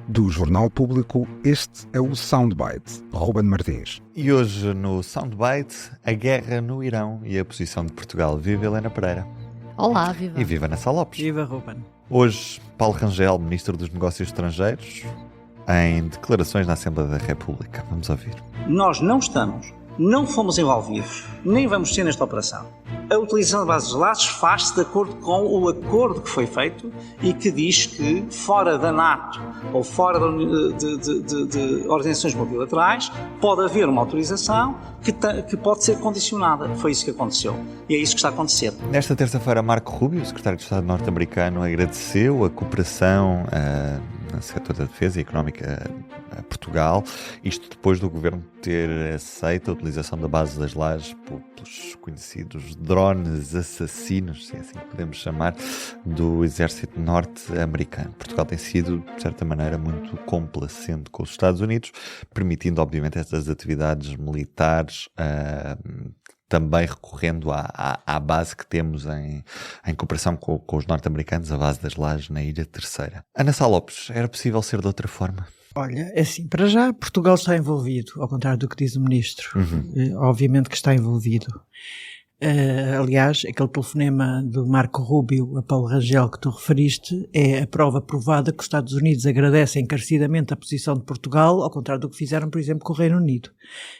Do Jornal Público, este é o Soundbite, Ruben Martins. E hoje no Soundbite, a guerra no Irão e a posição de Portugal. Viva Helena Pereira. Olá, viva. E viva Ana Sá Lopes. Viva, Ruben. Hoje, Paulo Rangel, Ministro dos Negócios Estrangeiros, em declarações na Assembleia da República. Vamos ouvir. Nós não fomos envolvidos, nem vamos ser nesta operação. A utilização de bases de laços faz-se de acordo com o acordo que foi feito e que diz que fora da NATO ou fora de organizações multilaterais pode haver uma autorização que pode ser condicionada. Foi isso que aconteceu e é isso que está a acontecer. Nesta terça-feira, Marco Rubio, secretário de Estado norte-americano, agradeceu a cooperação no setor da defesa e económica a Portugal, isto depois do governo ter aceito a utilização da base das Lajes pelos conhecidos drones assassinos, se é assim que podemos chamar, do exército norte-americano. Portugal tem sido, de certa maneira, muito complacente com os Estados Unidos, permitindo, obviamente, estas atividades militares, também recorrendo à base que temos em cooperação com os norte-americanos, a base das Lajes na Ilha Terceira. Ana Sá Lopes, era possível ser de outra forma? Olha, é assim, para já Portugal está envolvido, ao contrário do que diz o Ministro. Obviamente que está envolvido. Aliás, aquele telefonema do Marco Rubio a Paulo Rangel que tu referiste é a prova provada que os Estados Unidos agradecem encarecidamente a posição de Portugal, ao contrário do que fizeram, por exemplo, com o Reino Unido.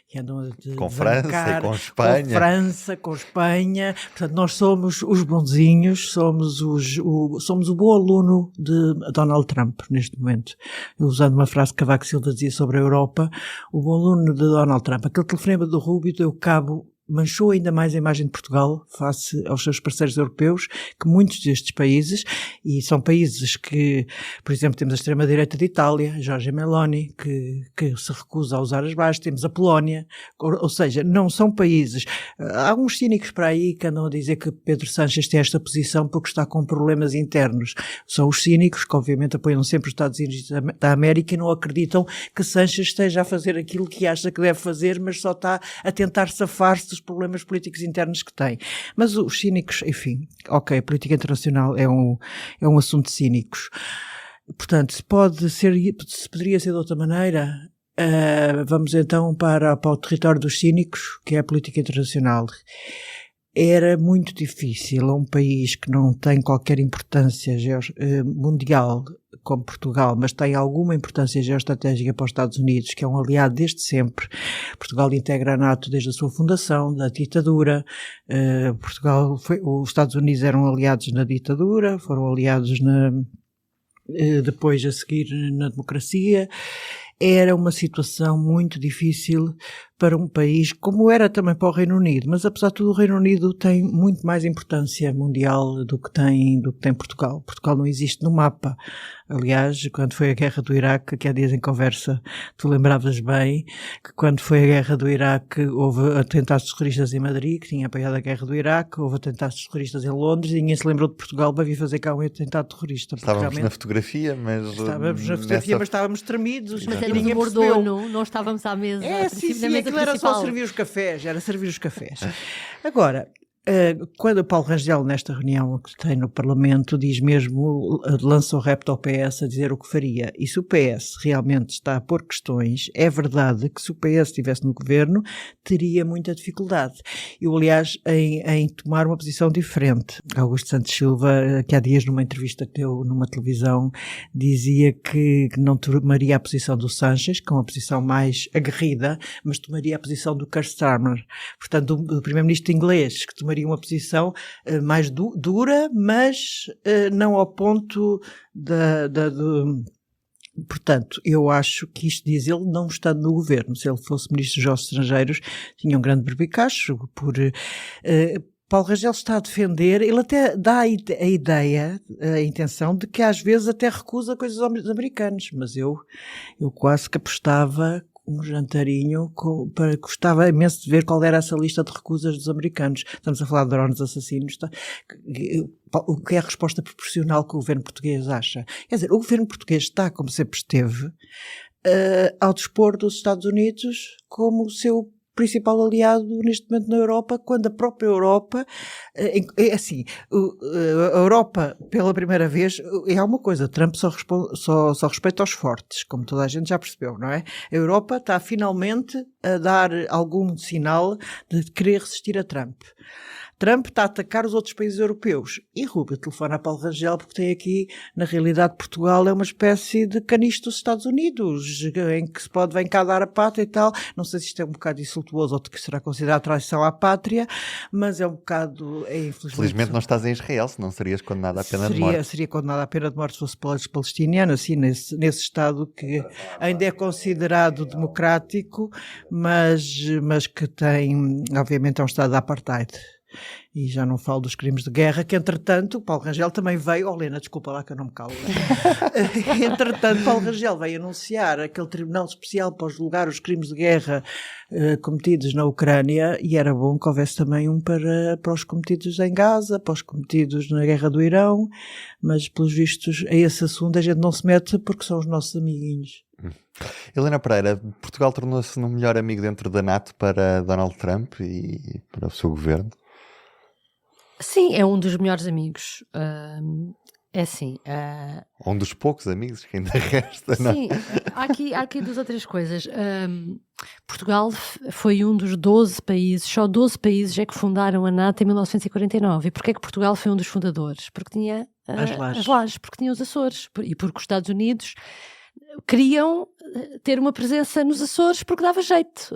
Que andam com França e com Espanha. Com França, com Espanha. Portanto, nós somos os bonzinhos, somos o bom aluno de Donald Trump, neste momento. Usando uma frase que Cavaco Silva dizia sobre a Europa, o bom aluno de Donald Trump. Aquele telefonema do Rubio deu cabo, manchou ainda mais a imagem de Portugal face aos seus parceiros europeus, que muitos destes países, e são países que, por exemplo, temos a extrema-direita de Itália, Giorgia Meloni, que se recusa a usar as bases, temos a Polónia, ou seja, não são países. Há uns cínicos para aí que andam a dizer que Pedro Sánchez tem esta posição porque está com problemas internos. São os cínicos que obviamente apoiam sempre os Estados Unidos da América e não acreditam que Sánchez esteja a fazer aquilo que acha que deve fazer, mas só está a tentar safar-se dos problemas políticos internos que tem. Mas os cínicos, enfim, ok, a política internacional é um assunto de cínicos. Portanto, se poderia ser de outra maneira, vamos então para o território dos cínicos, que é a política internacional. Era muito difícil a um país que não tem qualquer importância mundial, como Portugal, mas tem alguma importância geoestratégica para os Estados Unidos, que é um aliado desde sempre. Portugal integra a NATO desde a sua fundação, da ditadura. Os Estados Unidos eram aliados na ditadura, foram aliados depois a seguir na democracia. Era uma situação muito difícil para um país, como era também para o Reino Unido, mas apesar de tudo o Reino Unido tem muito mais importância mundial do que tem Portugal. Portugal não existe no mapa. Aliás, quando foi a guerra do Iraque, que há dias em conversa tu lembravas bem, que quando foi a guerra do Iraque houve atentados terroristas em Madrid, que tinha apoiado a guerra do Iraque, houve atentados terroristas em Londres e ninguém se lembrou de Portugal para vir fazer cá um atentado terrorista. Estávamos na fotografia, mas estávamos tremidos. Mas éramos o mordono, não estávamos à mesa. Aquilo era só servir os cafés, Agora, quando o Paulo Rangel, nesta reunião que tem no Parlamento, diz mesmo, lança o repto ao PS a dizer o que faria. E se o PS realmente está a pôr questões, é verdade que se o PS estivesse no governo, teria muita dificuldade. Eu, aliás, em tomar uma posição diferente. Augusto Santos Silva, que há dias numa entrevista que deu numa televisão, dizia que não tomaria a posição do Sánchez, que é uma posição mais aguerrida, mas tomaria a posição do Keir Starmer, portanto, do primeiro-ministro inglês, que tomaria uma posição mais dura, mas não ao ponto Portanto, eu acho que isto diz ele não estando no governo. Se ele fosse ministro dos Negócios Estrangeiros, tinha um grande berbicacho por... Paulo Rangel está a defender, ele até dá a intenção de que às vezes até recusa coisas aos americanos, mas eu quase que apostava um jantarinho, gostava imenso de ver qual era essa lista de recusas dos americanos. Estamos a falar de drones assassinos, o que é a resposta proporcional que o governo português acha? Quer dizer, o governo português está, como sempre esteve, ao dispor dos Estados Unidos como o seu principal aliado neste momento na Europa, quando a própria Europa, é assim, a Europa, pela primeira vez, é uma coisa, Trump só respeita aos fortes, como toda a gente já percebeu, não é? A Europa está finalmente a dar algum sinal de querer resistir a Trump. Trump está a atacar os outros países europeus. E Rubio telefona a Paulo Rangel porque tem aqui, na realidade, Portugal é uma espécie de caniço dos Estados Unidos, em que se pode, vem cá dar a pátria e tal. Não sei se isto é um bocado insultuoso ou que será considerado traição à pátria, mas é um bocado, Felizmente não estás em Israel, senão serias condenado à pena de morte. Seria condenado à pena de morte se fosse palestiniano, assim, nesse Estado que ainda é considerado democrático, mas que tem, obviamente, é um Estado de apartheid. E já não falo dos crimes de guerra, que entretanto Paulo Rangel também veio, Lena, desculpa lá que eu não me calo. Entretanto Paulo Rangel veio anunciar aquele tribunal especial para julgar os crimes de guerra cometidos na Ucrânia, e era bom que houvesse também um para os cometidos em Gaza, para os cometidos na guerra do Irão, mas pelos vistos a esse assunto a gente não se mete porque são os nossos amiguinhos. Helena Pereira, Portugal tornou-se um melhor amigo dentro da NATO para Donald Trump e para o seu governo? Sim, é um dos melhores amigos. É assim. Um dos poucos amigos que ainda resta, não? Sim, há aqui duas ou três coisas. Portugal foi um dos 12 países, só 12 países é que fundaram a NATO em 1949. E porquê é que Portugal foi um dos fundadores? Porque tinha as lajes, porque tinha os Açores e porque os Estados Unidos queriam ter uma presença nos Açores porque dava jeito,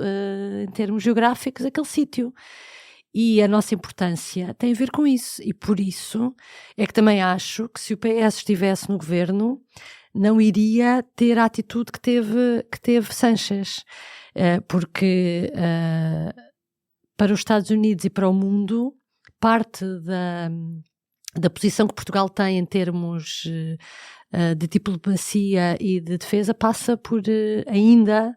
em termos geográficos, aquele sítio. E a nossa importância tem a ver com isso. E por isso é que também acho que se o PS estivesse no governo, não iria ter a atitude que teve Sánchez. Porque para os Estados Unidos e para o mundo, parte da posição que Portugal tem em termos de diplomacia e de defesa passa por ainda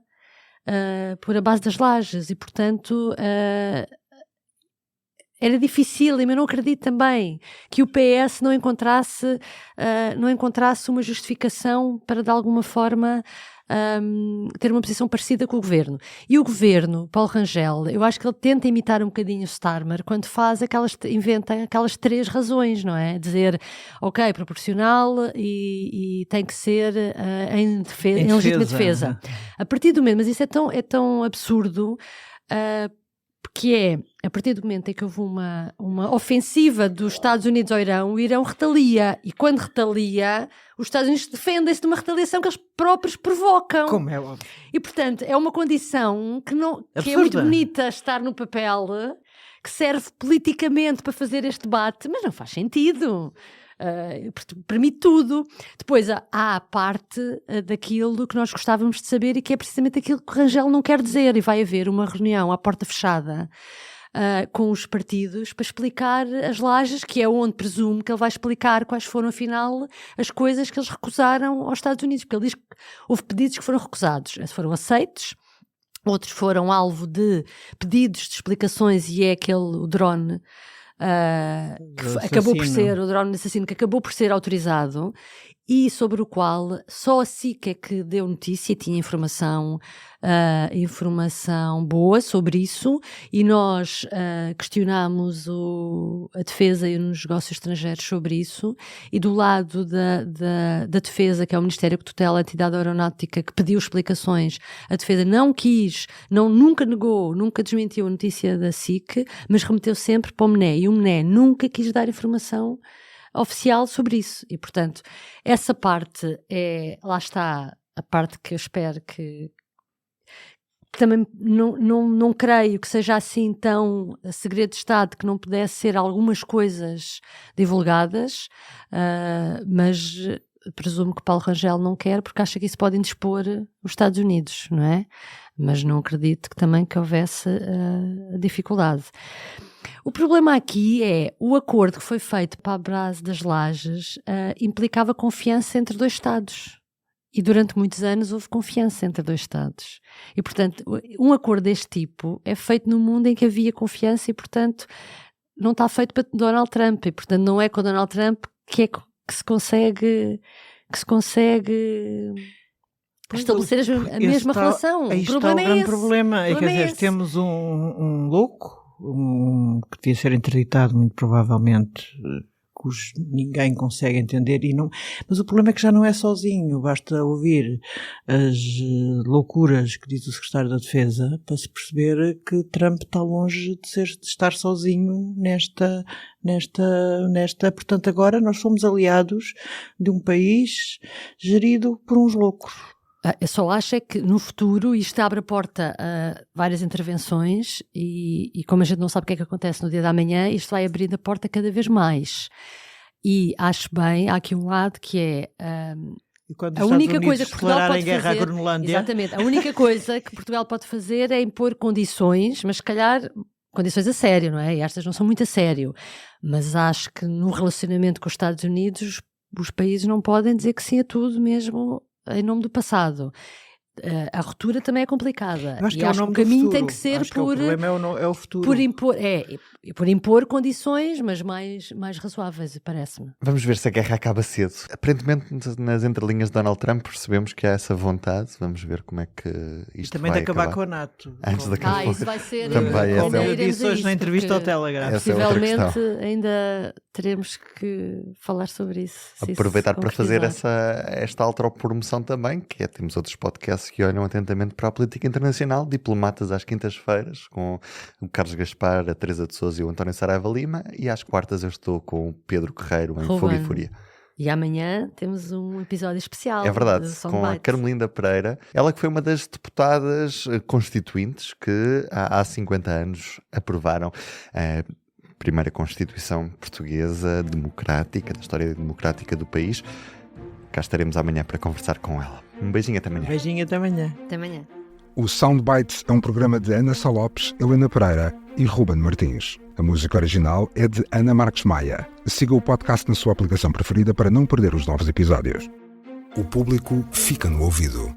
por a base das lajes. E, portanto... era difícil, e eu não acredito também que o PS não encontrasse uma justificação para, de alguma forma, ter uma posição parecida com o governo. E o governo, Paulo Rangel, eu acho que ele tenta imitar um bocadinho o Starmer quando inventa aquelas 3 razões, não é? Dizer, ok, proporcional e tem que ser em legítima defesa. A partir do momento, mas isso é tão absurdo, que é, a partir do momento em que houve uma ofensiva dos Estados Unidos ao Irão, o Irão retalia. E quando retalia, os Estados Unidos defendem-se de uma retaliação que eles próprios provocam. Como é óbvio. E, portanto, é uma condição que é muito bonita estar no papel, que serve politicamente para fazer este debate, mas não faz sentido. Permite tudo. Depois há a parte daquilo que nós gostávamos de saber e que é precisamente aquilo que o Rangel não quer dizer, e vai haver uma reunião à porta fechada com os partidos para explicar as lajes, que é onde presumo que ele vai explicar quais foram afinal as coisas que eles recusaram aos Estados Unidos, porque ele diz que houve pedidos que foram recusados, foram aceitos, outros foram alvo de pedidos de explicações, e é o drone que acabou por ser o drone assassino, que acabou por ser autorizado, e sobre o qual só a SIC é que deu notícia e tinha informação boa sobre isso, e nós questionámos a defesa e os negócios estrangeiros sobre isso, e do lado da defesa, que é o Ministério que tutela a entidade aeronáutica, que pediu explicações, a defesa não quis, nunca negou, nunca desmentiu a notícia da SIC, mas remeteu sempre para o MNE, e o MNE nunca quis dar informação oficial sobre isso. E, portanto, essa parte lá está a parte que eu espero que também não creio que seja assim tão segredo de Estado, que não pudesse ser algumas coisas divulgadas, mas presumo que Paulo Rangel não quer, porque acha que isso pode indispor os Estados Unidos, não é? Mas não acredito que houvesse dificuldade. O problema aqui é o acordo que foi feito para a base das lajes implicava confiança entre 2 Estados. E durante muitos anos houve confiança entre 2 Estados. E, portanto, um acordo deste tipo é feito num mundo em que havia confiança e, portanto, não está feito para Donald Trump. E, portanto, não é com Donald Trump que se consegue estabelecer a mesma relação. Aí O está problema o grande é esse. problema. O problema Quer é dizer, esse. temos um louco, que devia ser interditado, muito provavelmente, ninguém consegue entender, mas o problema é que já não é sozinho, basta ouvir as loucuras que diz o secretário da Defesa para se perceber que Trump está longe de estar sozinho nesta, portanto agora nós somos aliados de um país gerido por uns loucos. Eu só acho é que no futuro isto abre a porta a várias intervenções e como a gente não sabe o que é que acontece no dia da manhã, isto vai abrir a porta cada vez mais. E acho bem, há aqui um lado que é E quando a os única Estados coisa Unidos que Portugal declararem pode guerra à fazer, Groenlândia, exatamente, a única coisa que Portugal pode fazer é impor condições, mas se calhar condições a sério, não é? E estas não são muito a sério, mas acho que no relacionamento com os Estados Unidos os países não podem dizer que sim a tudo mesmo em nome do passado. A ruptura também é complicada. eu acho E que é o acho nome que o caminho do futuro. tem que ser Acho que o problema é o futuro. por impor condições, mas mais razoáveis, parece-me. Vamos ver se a guerra acaba cedo. Aparentemente, nas entrelinhas de Donald Trump, percebemos que há essa vontade. Vamos ver como é que isto também vai de acabar com a NATO. Antes de acabar. Isso vai ser... Também, Como essa é eu outra- disse hoje na entrevista ao Telegraph. Essa é outra Possivelmente questão. ainda teremos que falar sobre isso. se isso Aproveitar se para fazer concretizar. esta autopromoção também, que é, temos outros podcasts que olham atentamente para a política internacional, Diplomatas às quintas-feiras, com o Carlos Gaspar, a Teresa de Sousa e o António Saraiva Lima, e às quartas eu estou com o Pedro Correiro em Ruben. Fogo e Fúria. E amanhã temos um episódio especial. É verdade, do com a Soundbite. Carmelinda Pereira, ela que foi uma das deputadas constituintes que há 50 anos aprovaram a primeira Constituição portuguesa democrática, da história democrática do país. Cá estaremos amanhã para conversar com ela. Um beijinho até amanhã. Beijinho até amanhã. Até amanhã. O Soundbites é um programa de Ana Sá Lopes, Helena Pereira e Ruben Martins. A música original é de Ana Marques Maia. Siga o podcast na sua aplicação preferida para não perder os novos episódios. O público fica no ouvido.